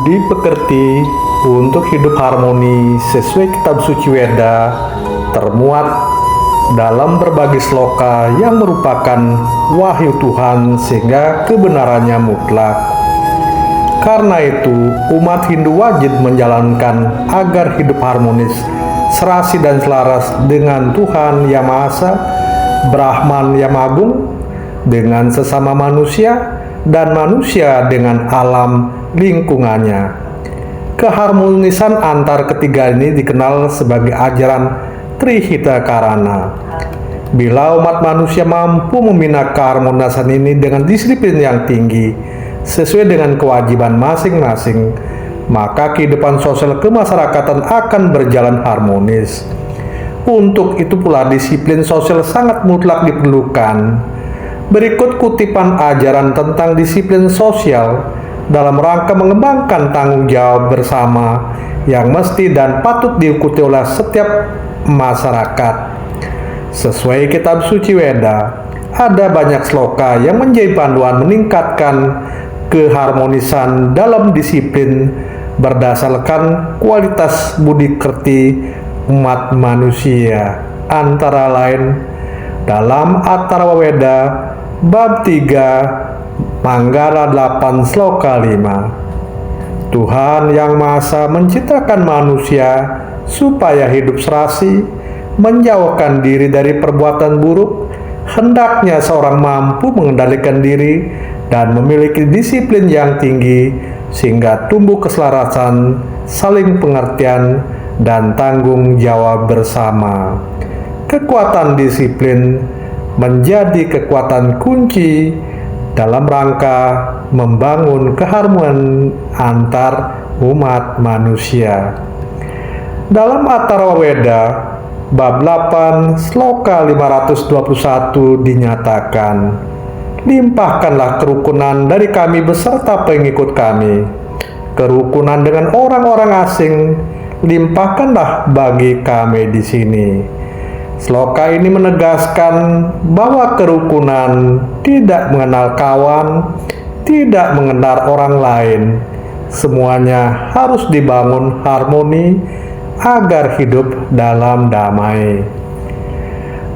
dipekerti untuk hidup harmoni sesuai kitab suci Weda termuat dalam berbagai sloka yang merupakan wahyu Tuhan sehingga kebenarannya mutlak. Karena itu, umat Hindu wajib menjalankan agar hidup harmonis, serasi dan selaras dengan Tuhan Yang Maha Esa, Brahman Yang Agung, dengan sesama manusia, dan manusia dengan alam lingkungannya. Keharmonisan antar ketiga ini dikenal sebagai ajaran Trihita Karana. Bila umat manusia mampu membina keharmonisan ini dengan disiplin yang tinggi, sesuai dengan kewajiban masing-masing, maka kehidupan sosial kemasyarakatan akan berjalan harmonis. Untuk itu pula disiplin sosial sangat mutlak diperlukan. Berikut kutipan ajaran tentang disiplin sosial dalam rangka mengembangkan tanggung jawab bersama yang mesti dan patut diikuti oleh setiap masyarakat. Sesuai kitab suci Weda, ada banyak sloka yang menjadi panduan meningkatkan keharmonisan dalam disiplin berdasarkan kualitas budi kerti umat manusia. Antara lain dalam Atharva Weda bab 3 Manggala 8 sloka 5, Tuhan Yang Maha Esa menciptakan manusia supaya hidup serasi, menjauhkan diri dari perbuatan buruk. Hendaknya seorang mampu mengendalikan diri dan memiliki disiplin yang tinggi sehingga tumbuh keselarasan, saling pengertian, dan tanggung jawab bersama. Kekuatan disiplin menjadi kekuatan kunci dalam rangka membangun keharmonisan antar umat manusia. Dalam Atharva Weda bab 8 sloka 521 dinyatakan, limpahkanlah kerukunan dari kami beserta pengikut kami. Kerukunan dengan orang-orang asing limpahkanlah bagi kami di sini. Sloka ini menegaskan bahwa kerukunan tidak mengenal kawan, tidak mengenal orang lain. Semuanya harus dibangun harmoni agar hidup dalam damai.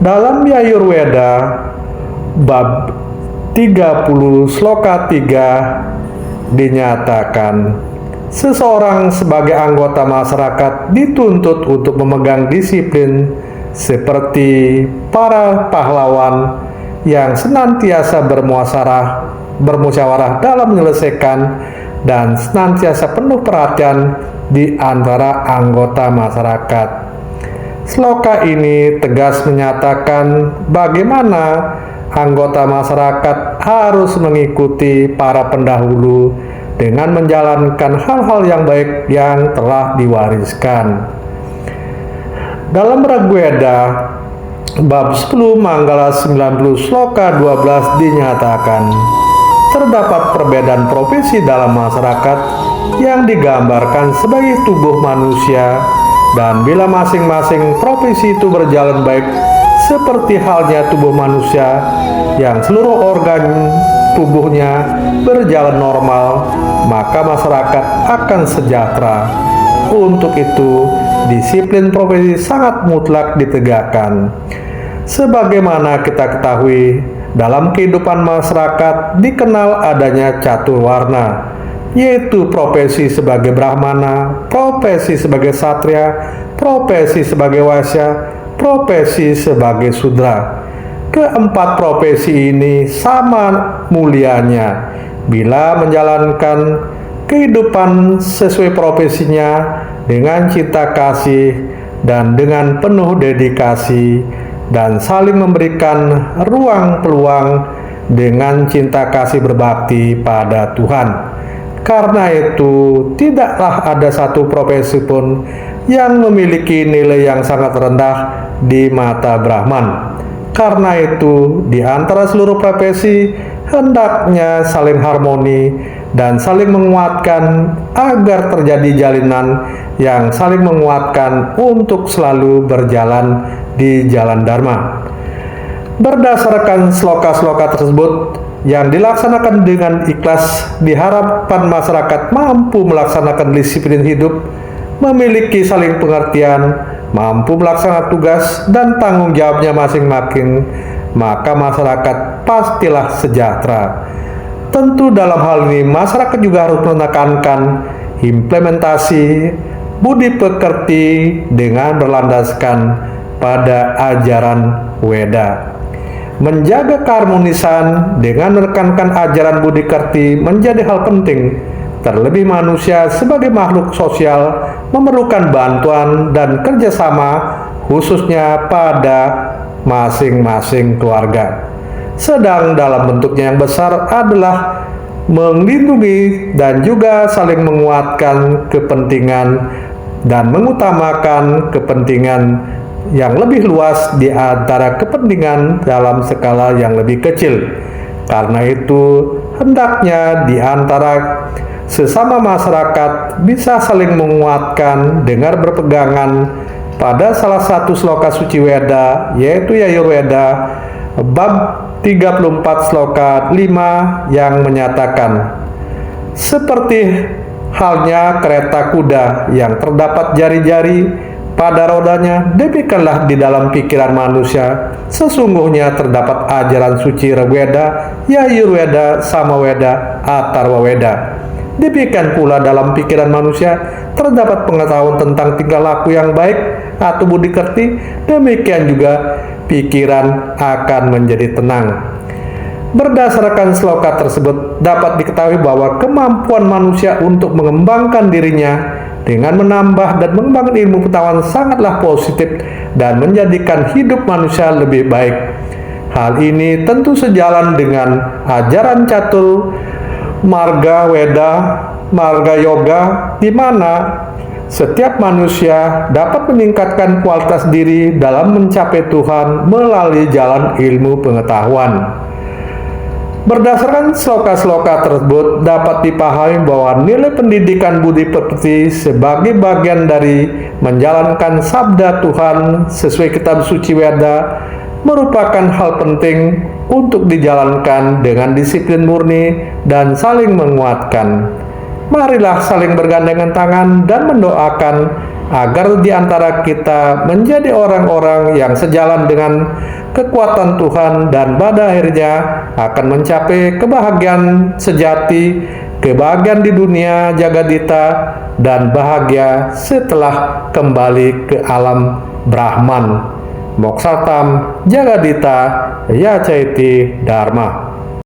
Dalam Yajurveda bab 30 sloka 3 dinyatakan, seseorang sebagai anggota masyarakat dituntut untuk memegang disiplin seperti para pahlawan yang senantiasa bermusyawarah dalam menyelesaikan dan senantiasa penuh perhatian di antara anggota masyarakat. Sloka ini tegas menyatakan bagaimana anggota masyarakat harus mengikuti para pendahulu dengan menjalankan hal-hal yang baik yang telah diwariskan. Dalam Rigveda bab 10 Manggala 90 sloka 12 dinyatakan, terdapat perbedaan profesi dalam masyarakat yang digambarkan sebagai tubuh manusia, dan bila masing-masing profesi itu berjalan baik seperti halnya tubuh manusia yang seluruh organ tubuhnya berjalan normal, maka masyarakat akan sejahtera. Untuk itu, disiplin profesi sangat mutlak ditegakkan. Sebagaimana kita ketahui, dalam kehidupan masyarakat dikenal adanya catur warna, yaitu profesi sebagai Brahmana, profesi sebagai Satria, profesi sebagai Waisya, profesi sebagai Sudra. Keempat profesi ini sama mulianya bila menjalankan kehidupan sesuai profesinya dengan cinta kasih dan dengan penuh dedikasi, dan saling memberikan ruang peluang dengan cinta kasih berbakti pada Tuhan. Karena itu, tidaklah ada satu profesi pun yang memiliki nilai yang sangat rendah di mata Brahman. Karena itu, di antara seluruh profesi hendaknya saling harmoni dan saling menguatkan agar terjadi jalinan yang saling menguatkan untuk selalu berjalan di jalan Dharma. Berdasarkan sloka-sloka tersebut, yang dilaksanakan dengan ikhlas diharapkan masyarakat mampu melaksanakan disiplin hidup, memiliki saling pengertian, mampu melaksanakan tugas dan tanggung jawabnya masing-masing, maka masyarakat pastilah sejahtera. Tentu dalam hal ini masyarakat juga harus menekankan implementasi budi pekerti dengan berlandaskan pada ajaran Weda. Menjaga keharmonisan dengan menekankan ajaran budi pekerti menjadi hal penting. Terlebih manusia sebagai makhluk sosial memerlukan bantuan dan kerjasama khususnya pada masing-masing keluarga. Sedang dalam bentuknya yang besar adalah melindungi dan juga saling menguatkan kepentingan dan mengutamakan kepentingan yang lebih luas di antara kepentingan dalam skala yang lebih kecil. Karena itu, hendaknya di antara sesama masyarakat bisa saling menguatkan dengan berpegangan pada salah satu sloka suci Weda, yaitu Yajurweda bab 34 sloka 5 yang menyatakan, seperti halnya kereta kuda yang terdapat jari-jari pada rodanya, demikianlah di dalam pikiran manusia sesungguhnya terdapat ajaran suci Weda, Yajurweda, Samaweda, Atharwaweda. Demikian pula dalam pikiran manusia terdapat pengetahuan tentang tingkah laku yang baik atau budi pekerti, demikian juga pikiran akan menjadi tenang. Berdasarkan sloka tersebut dapat diketahui bahwa kemampuan manusia untuk mengembangkan dirinya dengan menambah dan mengembangkan ilmu pengetahuan sangatlah positif dan menjadikan hidup manusia lebih baik. Hal ini tentu sejalan dengan ajaran catur Marga Weda, Marga Yoga, di mana setiap manusia dapat meningkatkan kualitas diri dalam mencapai Tuhan melalui jalan ilmu pengetahuan. Berdasarkan sloka-sloka tersebut dapat dipahami bahwa nilai pendidikan budi pekerti sebagai bagian dari menjalankan sabda Tuhan sesuai kitab suci Weda merupakan hal penting untuk dijalankan dengan disiplin murni dan saling menguatkan. Marilah saling bergandengan tangan dan mendoakan agar di antara kita menjadi orang-orang yang sejalan dengan kekuatan Tuhan dan pada akhirnya akan mencapai kebahagiaan sejati, kebahagiaan di dunia jagadita, dan bahagia setelah kembali ke alam Brahman. Moksatam Jagadita Yacaiti Dharma.